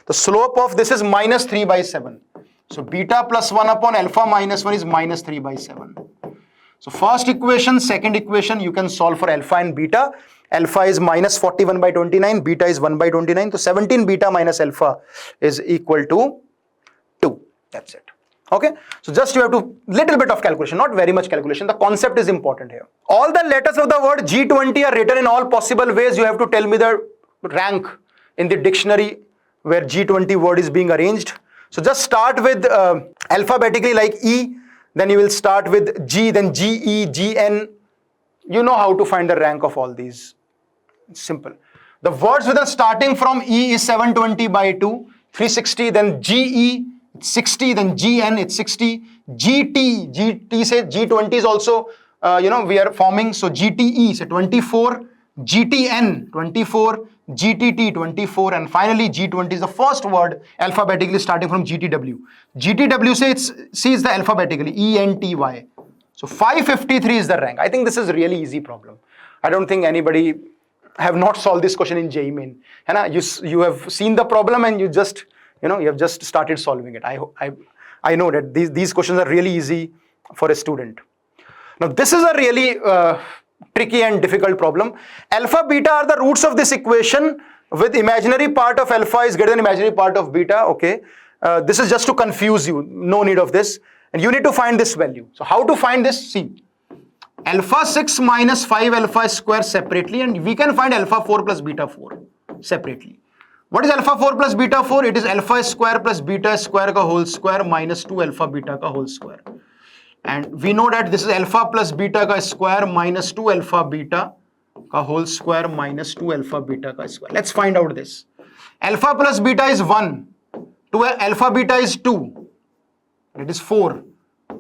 The slope of this is minus 3 by 7. So beta plus 1 upon alpha minus 1 is minus 3 by 7. So first equation, second equation, you can solve for alpha and beta. Alpha is minus 41 by 29, beta is 1 by 29. So 17 beta minus alpha is equal to 2. That's it. Okay. So just you have to, little bit of calculation, not very much calculation. The concept is important here. All the letters of the word G20 are written in all possible ways. You have to tell me the rank in the dictionary where G20 word is being arranged. So just start with alphabetically like E. Then you will start with G, then GE, GN. You know how to find the rank of all these. It's simple. The words with a starting from E is 720 by 2, 360, then GE, 60, then GN, it's 60, GT say G20 is also, we are forming, so GTE, say 24, GTN, 24, GTT, 24, and finally G20 is the first word alphabetically starting from GTW. GTW say it's the alphabetically, ENTY. So 553 is the rank. I think this is a really easy problem. I don't think anybody have not solved this question in JEE Main. You have seen the problem and you have just started solving it. I know that these questions are really easy for a student. Now this is a really tricky and difficult problem. Alpha, beta are the roots of this equation with imaginary part of alpha is greater than imaginary part of beta. Okay, this is just to confuse you. No need of this. And you need to find this value. So how to find this? See. Alpha 6 minus 5 alpha square separately, and we can find alpha 4 plus beta 4 separately. What is alpha 4 plus beta 4? It is alpha square plus beta square ka whole square minus 2 alpha beta ka whole square. And we know that this is alpha plus beta ka square minus 2 alpha beta ka whole square minus 2 alpha beta ka square. Let's find out this. Alpha plus beta is 1. Alpha beta is 2. It is 4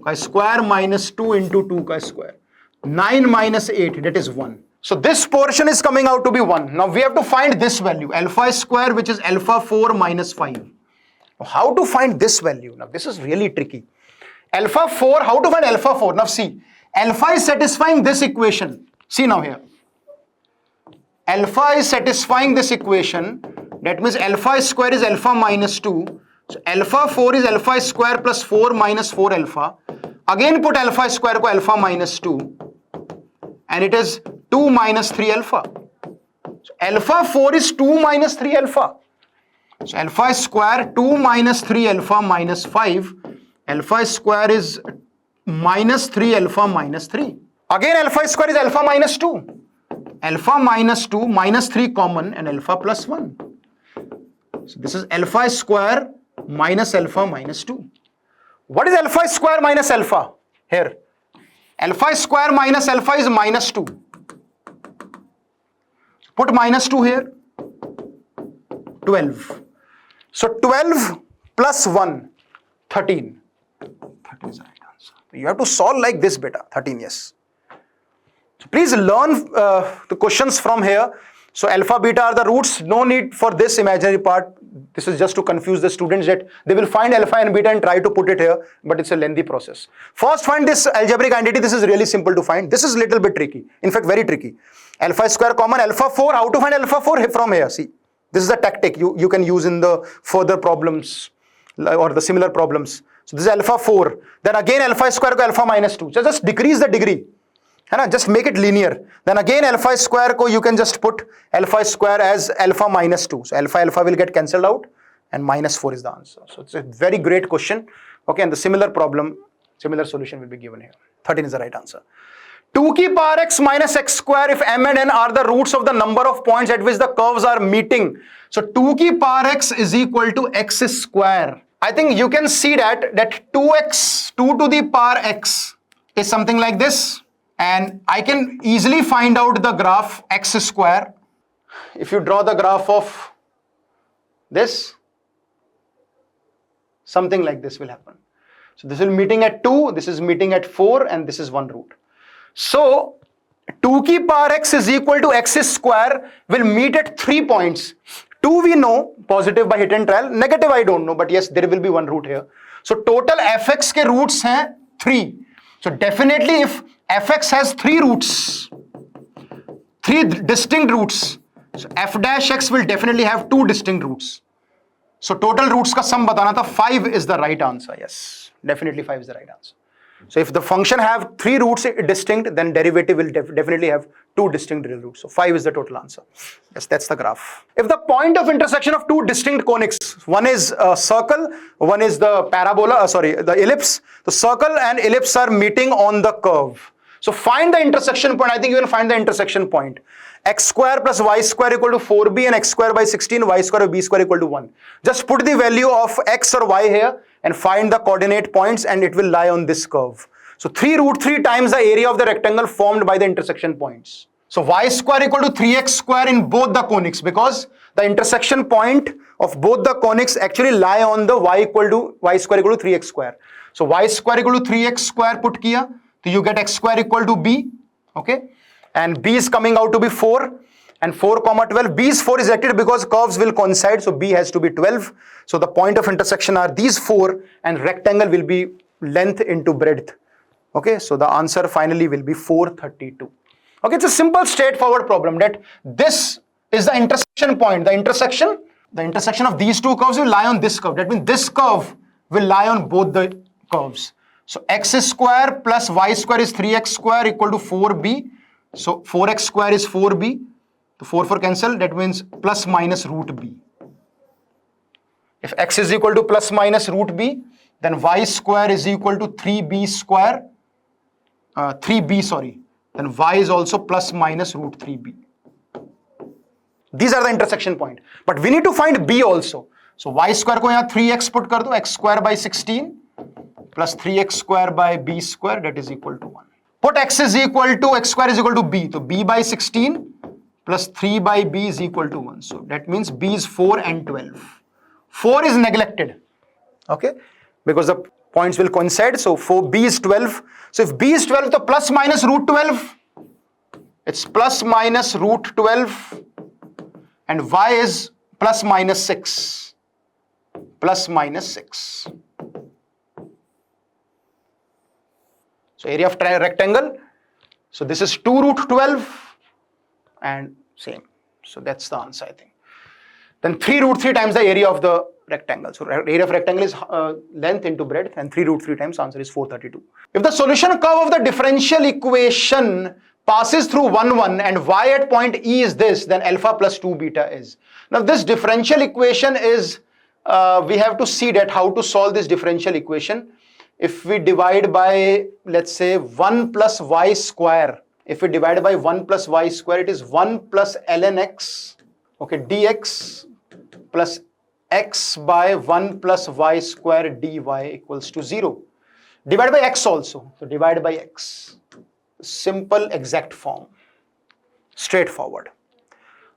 ka square minus 2 into 2 ka square. 9 minus 8, that is 1. So this portion is coming out to be 1. Now we have to find this value, alpha square, which is alpha 4 minus 5. Now how to find this value? Now this is really tricky. Alpha 4, how to find alpha 4? Now see, alpha is satisfying this equation. See now here. Alpha is satisfying this equation. That means alpha square is alpha minus 2. So alpha 4 is alpha square plus 4 minus 4 alpha. Again put alpha square ko alpha minus 2. And it is 2 minus 3 alpha. So alpha 4 is 2 minus 3 alpha. So alpha square 2 minus 3 alpha minus 5. Alpha square is minus 3 alpha minus 3. Again alpha square is alpha minus 2. Alpha minus 2 minus 3 common and alpha plus 1. So this is alpha square minus alpha minus 2. What is alpha square minus alpha? Here. Alpha square minus alpha is minus 2. Put minus 2 here. 12. So 12 plus 1, 13. 13 is the right answer. You have to solve like this, beta. 13, yes. So please learn the questions from here. So alpha, beta are the roots. No need for this imaginary part. This is just to confuse the students that they will find alpha and beta and try to put it here, but it's a lengthy process. First, find this algebraic identity. This is really simple to find. This is a little bit tricky. In fact, very tricky. Alpha square common alpha 4. How to find alpha 4? From here. See, this is a tactic you can use in the further problems or the similar problems. So this is alpha 4. Then again alpha square ko alpha minus 2. So just decrease the degree. Just make it linear. Then again alpha square ko you can just put alpha square as alpha minus 2. So alpha will get cancelled out and minus 4 is the answer. So it's a very great question. Okay, and the similar problem, similar solution will be given here. 13 is the right answer. 2 की power x minus x square if m and n are the roots of the number of points at which the curves are meeting. So 2 की power x is equal to x square. I think you can see that 2x, 2 to the power x is something like this. And I can easily find out the graph x square. If you draw the graph of this, something like this will happen. So this is meeting at 2, this is meeting at 4, and this is one root. So 2 की power x is equal to x square will meet at 3 points. 2 we know, positive by hit and trial. Negative I don't know, but yes, there will be one root here. So total fx के roots हैं 3. So definitely if fx has 3 roots, 3 distinct roots, so f dash x will definitely have 2 distinct roots. So total roots का sum बताना था, 5 is the right answer. Yes, definitely 5 is the right answer. So if the function have 3 roots distinct, then derivative will definitely have 2 distinct real roots. So 5 is the total answer. Yes, that's the graph. If the point of intersection of 2 distinct conics, one is a circle, one is the parabola, the ellipse. The circle and ellipse are meeting on the curve. So find the intersection point. I think you will find the intersection point. X square plus y square equal to 4b and x square by 16, y square by b square equal to 1. Just put the value of x or y here and find the coordinate points, and it will lie on this curve. So 3 root 3 times the area of the rectangle formed by the intersection points. So y square equal to 3x square in both the conics, because the intersection point of both the conics actually lie on the y square equal to 3x square. So y square equal to 3x square put kiya, so you get x square equal to b, okay, and b is coming out to be 4, and 4 comma 12, b is 4 is selected because curves will coincide, so b has to be 12. So the point of intersection are these 4, and rectangle will be length into breadth. Okay, so the answer finally will be 432. Okay, it's a simple straightforward problem that this is the intersection point. The intersection of these two curves will lie on this curve. That means this curve will lie on both the curves. So x square plus y square is 3x square equal to 4b. So 4x square is 4b. So 4 cancel. That means plus minus root b. If x is equal to plus minus root b, then y square is equal to 3b square. 3b, sorry. Then y is also plus minus root 3b. These are the intersection point. But we need to find b also. So y square ko yahan 3x put kar do, x square by 16 plus 3x square by b square, that is equal to 1. Put x square is equal to b. So b by 16 plus 3 by b is equal to 1. So that means b is 4 and 12. 4 is neglected. Okay, because the points will coincide. So for b is 12. So if b is 12, the plus minus root 12, it's plus minus root 12, and y is plus minus 6. Plus minus 6. So area of rectangle. So this is 2 root 12 and same. So that's the answer, I think. Then 3 root 3 times the area of the rectangle. So area of rectangle is length into breadth, and 3 root 3 times answer is 432. If the solution curve of the differential equation passes through 1, 1 and y at point E is this, then alpha plus 2 beta is. Now this differential equation is, we have to see that how to solve this differential equation. If we divide by, let's say, 1 plus y square, if we divide by 1 plus y square, it is 1 plus ln x, okay, dx plus x by 1 plus y square dy equals to 0. Divide by x also, so divide by x. Simple exact form, straightforward.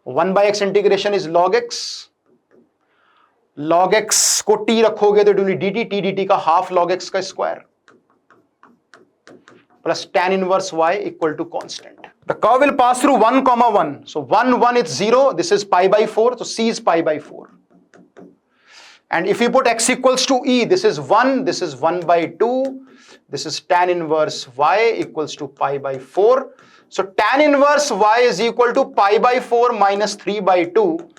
1 by x integration is log x. Log x को t रखोगे तो it will be dt, t dt का half log x का square plus tan inverse y equal to constant. The curve will pass through 1, 1. So 1, 1 is 0. This is pi by 4. So c is pi by 4. And if you put x equals to e, this is 1. This is 1 by 2. This is tan inverse y equals to pi by 4. So tan inverse y is equal to pi by 4 minus 3 by 2.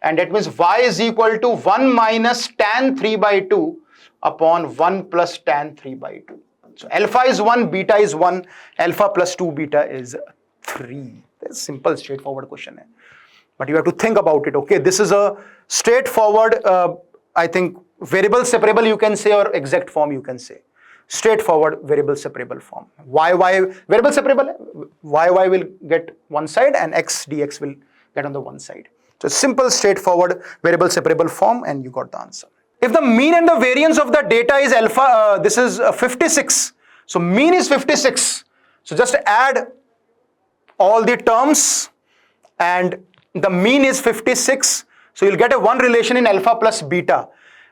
And that means y is equal to 1 minus tan 3 by 2 upon 1 plus tan 3 by 2. So alpha is 1, beta is 1, alpha plus 2 beta is 3. That's a simple, straightforward question. But you have to think about it, okay? This is a straightforward, I think, variable separable you can say, or exact form you can say. Straightforward variable separable form. Variable separable, y will get one side and x dx will get on the one side. So simple, straightforward variable separable form, and you got the answer. If the mean and the variance of the data is alpha, this is 56. So mean is 56. So just add all the terms, and the mean is 56. So you'll get a one relation in alpha plus beta,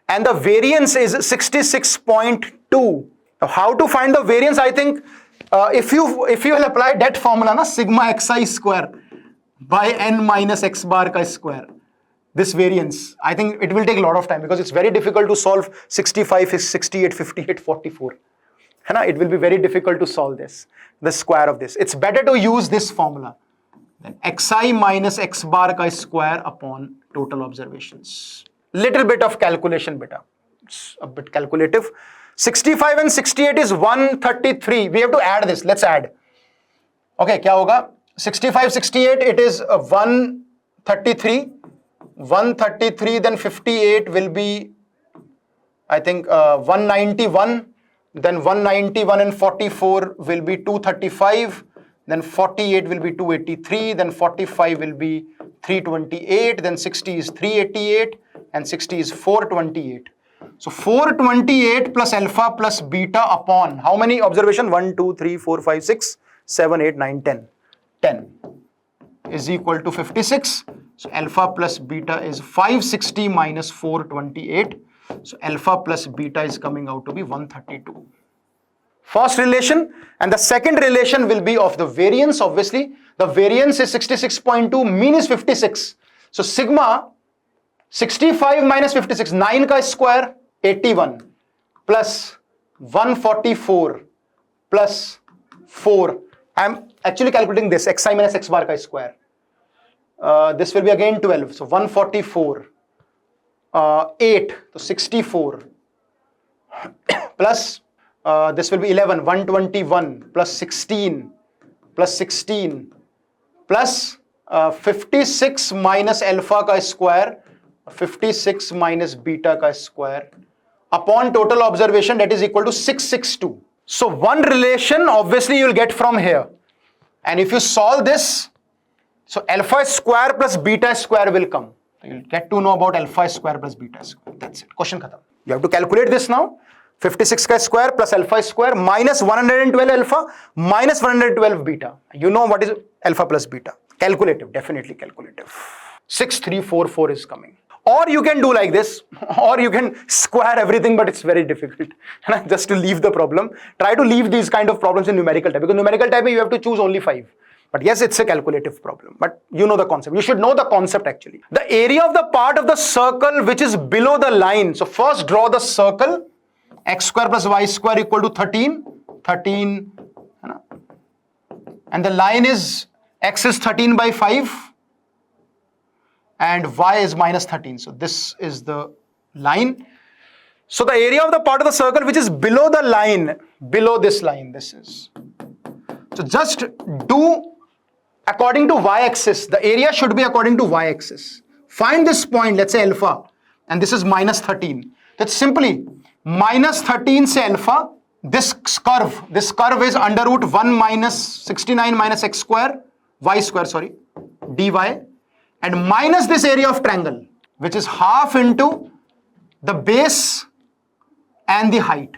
and the variance is 66.2. Now how to find the variance? I think if you will apply that formula, na, sigma xi square by n minus x bar ka square, this variance, I think it will take a lot of time because it's very difficult to solve 65, 68, 58, 44. It will be very difficult to solve this, the square of this. It's better to use this formula. Then xi minus x bar ka square upon total observations. Little bit of calculation beta. It's a bit calculative. 65 and 68 is 133. We have to add this. Let's add. Okay, kya hoga? 65, 68, it is 133. 133, then 58 will be, I think, 191. Then 191 and 44 will be 235. Then 48 will be 283. Then 45 will be 328. Then 60 is 388. And 60 is 428. So 428 plus alpha plus beta upon how many observation? 1, 2, 3, 4, 5, 6, 7, 8, 9, 10. 10 is equal to 56. So alpha plus beta is 560 minus 428. So alpha plus beta is coming out to be 132. First relation, and the second relation will be of the variance. Obviously, the variance is 66.2, mean is 56. So sigma 65 minus 56, 9 ka square 81 plus 144 plus 4. I am actually calculating this xi minus x bar ka square. This will be again 12. So 144, 8, so 64 plus this will be 11, 121 plus 16 plus 16 plus 56 minus alpha ka square, 56 minus beta ka square upon total observation, that is equal to 662. So one relation obviously you will get from here, and if you solve this, so alpha square plus beta square will come. You will get to know about alpha square plus beta square. That's it. Question khatam. You have to calculate this now. 56 ka square plus alpha square minus 112 alpha minus 112 beta. You know what is alpha plus beta. Calculative, definitely calculative. 6344 is coming. Or you can do like this, or you can square everything, but it's very difficult. Just to leave the problem. Try to leave these kind of problems in numerical type, because numerical type you have to choose only 5. But yes, it's a calculative problem, but you know the concept. You should know the concept actually. The area of the part of the circle which is below the line. So first draw the circle. X square plus y square equal to 13. And the line is x is 13 by 5 and y is minus 13. So this is the line. So the area of the part of the circle which is below the line, below this line, this is. So just do according to y-axis. The area should be according to y-axis. Find this point, let's say alpha, and this is minus 13. That's simply minus 13 say alpha. This curve is under root 1 minus 69 minus x square, y square, sorry, dy, and minus this area of triangle, which is half into the base and the height.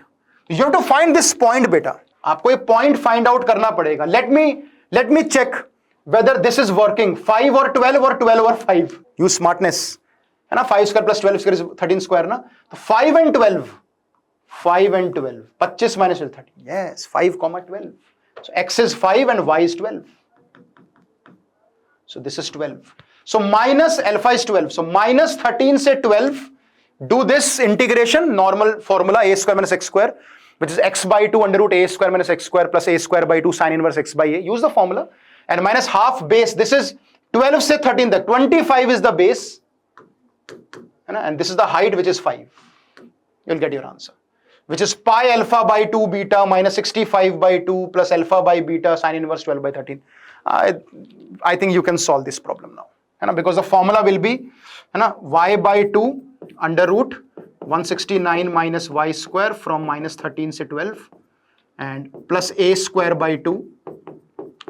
You have to find this point, beta. आपको ये point find out करना पड़ेगा. Let me check whether this is working. 5 or 12 or 12 or 5. Use smartness. है ना, 5 square plus 12 square is 13 square ना. तो 5 and 12. 5 and 12. 25 minus 12, 13. Yes, 5 comma 12. So x is 5 and y is 12. So this is 12. So minus alpha is 12. So minus 13 say 12. Do this integration, normal formula, a square minus x square, which is x by 2 under root a square minus x square plus a square by 2 sine inverse x by a. Use the formula. And minus half base. This is 12 say 13. The 25 is the base. And this is the height, which is 5. You'll get your answer. Which is pi alpha by 2 beta minus 65 by 2 plus alpha by beta sine inverse 12 by 13. I think you can solve this problem now. Because the formula will be y by 2 under root 169 minus y square from minus 13 say 12 and plus a square by 2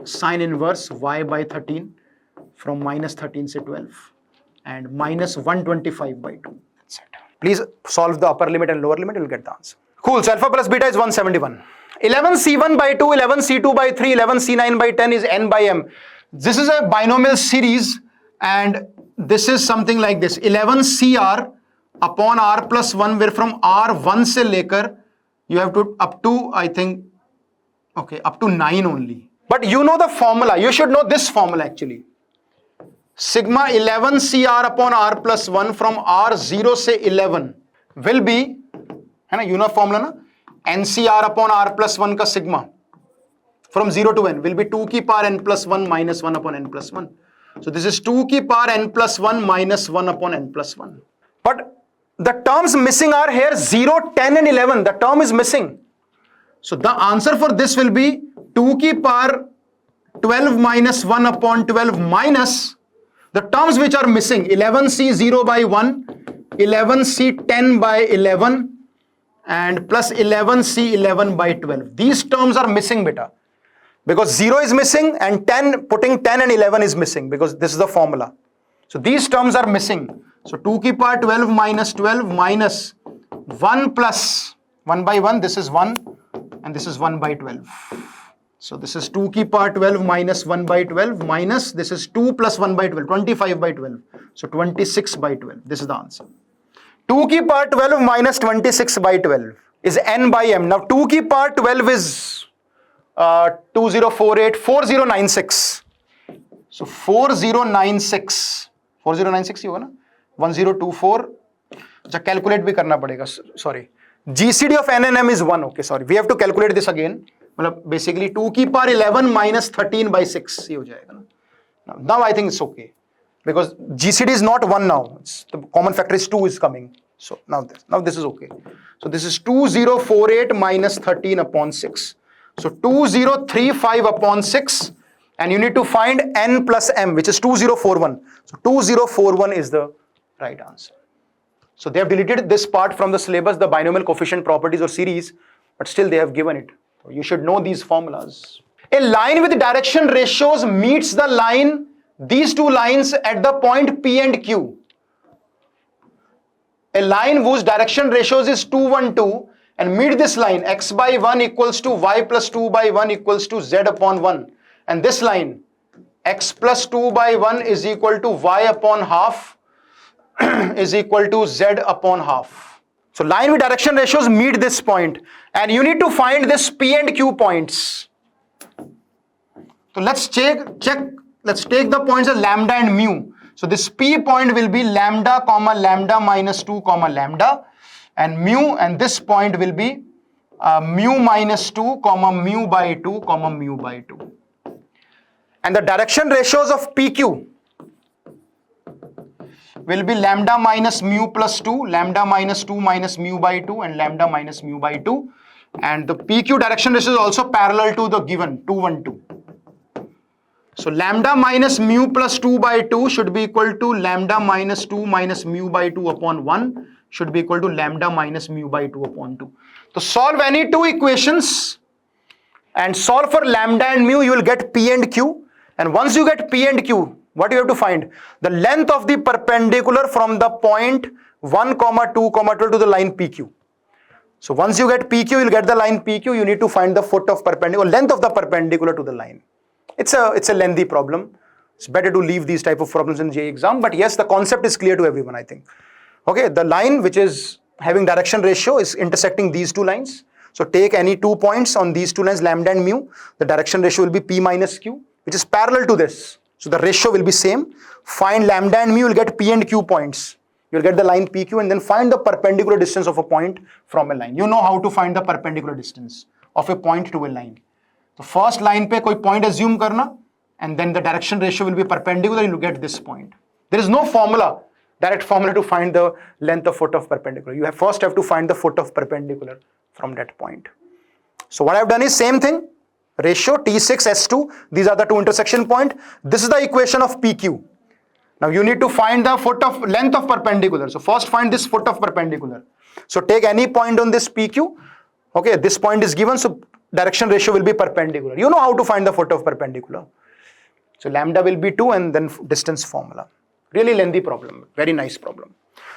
sine inverse y by 13 from minus 13 say 12 and minus 125 by 2. That's it. Please solve the upper limit and lower limit, you will get the answer. Cool. So alpha plus beta is 171. 11c1 by 2, 11c2 by 3, 11c9 by 10 is n by m. This is a binomial series, and this is something like this. 11cr upon r plus 1, where from r1 se lekar you have to up to, I think, okay, up to 9 only. But you know the formula. You should know this formula actually. Sigma 11cr upon r plus 1 from r0 se 11 will be, you know formula na? ncr upon r plus 1 ka sigma from 0 to n will be 2 ki power n plus 1 minus 1 upon n plus 1. So this is 2 ki power n plus 1 minus 1 upon n plus 1. But the terms missing are here 0, 10 and 11. The term is missing. So the answer for this will be 2 ki power 12 minus 1 upon 12 minus the terms which are missing. 11c 0 by 1, 11c 10 by 11 and plus 11c 11 by 12. These terms are missing, beta, because 0 is missing and 10, putting 10 and 11 is missing because this is the formula. So these terms are missing. So 2 ki power 12 minus 12 minus 1 plus 1 by 1, this is 1 and this is 1 by 12. So this is 2 की power 12 minus 1 by 12 minus this is 2 plus 1 by 12, 25 by 12. So 26 by 12. This is the answer. 2 की power 12 minus 26 by 12 is n by m. Now 2 की power 12 is 2048, 4096. So 4096 ही होगा ना, 1024. अच्छा calculate भी करना पड़ेगा, sorry. GCD of n and m is 1. Okay, sorry, we have to calculate this again. मतलब basically 2 की power 11 minus 13 by 6 ये हो जाएगा ना. Now I think it's okay because GCD is not 1 now. The common factor is 2 is coming. So now this is okay. So this is 2048 minus 13 upon 6. So 2035 upon 6, and you need to find n plus m, which is 2041. So 2041 is the right answer. So they have deleted this part from the syllabus, the binomial coefficient properties or series, but still they have given it. So you should know these formulas. A line with direction ratios meets the line, these two lines at the point P and Q. A line whose direction ratios is 2, 1, 2 and meet this line, x by 1 equals to y plus 2 by 1 equals to z upon 1. And this line, x plus 2 by 1 is equal to y upon half is equal to z upon half. So line with direction ratios meet this point and you need to find this P and Q points. So let's take the points as lambda and mu. So this P point will be lambda comma lambda minus 2 comma lambda, and mu, and this point will be mu minus 2 comma mu by 2 comma mu by 2. And the direction ratios of PQ will be lambda minus mu plus 2, lambda minus 2 minus mu by 2 and lambda minus mu by 2. And the PQ direction ratio is also parallel to the given 2, 1, 2. So lambda minus mu plus 2 by 2 should be equal to lambda minus 2 minus mu by 2 upon 1 should be equal to lambda minus mu by 2 upon 2. So solve any two equations and solve for lambda and mu, you will get P and Q. And once you get P and Q, what you have to find? The length of the perpendicular from the point 1, 2, 12 to the line PQ. So once you get PQ, you'll get the line PQ. You need to find the foot of perpendicular, length of the perpendicular to the line. It's a lengthy problem. It's better to leave these type of problems in JEE exam. But yes, the concept is clear to everyone, I think. Okay, the line which is having direction ratio is intersecting these two lines. So take any 2 points on these two lines, lambda and mu. The direction ratio will be P minus Q, which is parallel to this. So the ratio will be same. Find lambda and mu, you will get P and Q points. You will get the line PQ and then find the perpendicular distance of a point from a line. You know how to find the perpendicular distance of a point to a line. So first line pe koi point assume karna and then the direction ratio will be perpendicular, you will get this point. There is no formula, direct formula to find the length of foot of perpendicular. You first have to find the foot of perpendicular from that point. So what I have done is same thing. Ratio T6, S2, these are the two intersection point. This is the equation of PQ. Now you need to find the foot of length of perpendicular. So first find this foot of perpendicular. So take any point on this PQ. Okay, this point is given, so direction ratio will be perpendicular. You know how to find the foot of perpendicular. So lambda will be 2 and then distance formula. Really lengthy problem, very nice problem.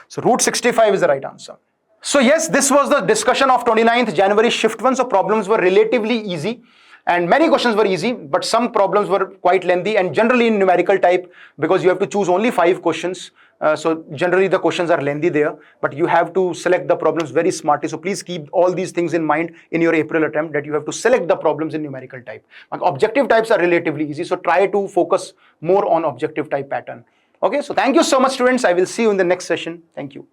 So root 65 is the right answer. So yes, this was the discussion of 29th January shift 1. So problems were relatively easy. And many questions were easy, but some problems were quite lengthy and generally in numerical type because you have to choose only 5 questions. So generally the questions are lengthy there, but you have to select the problems very smartly. So please keep all these things in mind in your April attempt that you have to select the problems in numerical type. Objective types are relatively easy. So try to focus more on objective type pattern. Okay, so thank you so much students. I will see you in the next session. Thank you.